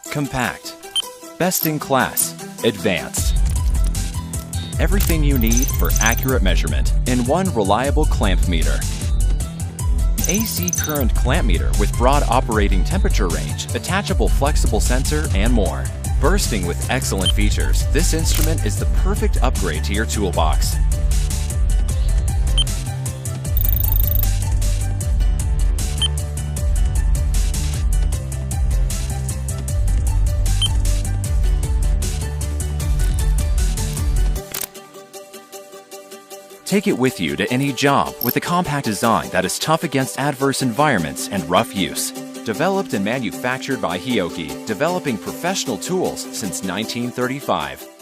Compact. Best in class. Advanced. Everything you need for accurate measurement in one reliable clamp meter. AC current clamp meter with broad operating temperature range, attachable flexible sensor, and more. Bursting with excellent features, this instrument is the perfect upgrade to your toolbox. Take it with you to any job with a compact design that is tough against adverse environments and rough use. Developed and manufactured by Hioki, developing professional tools since 1935.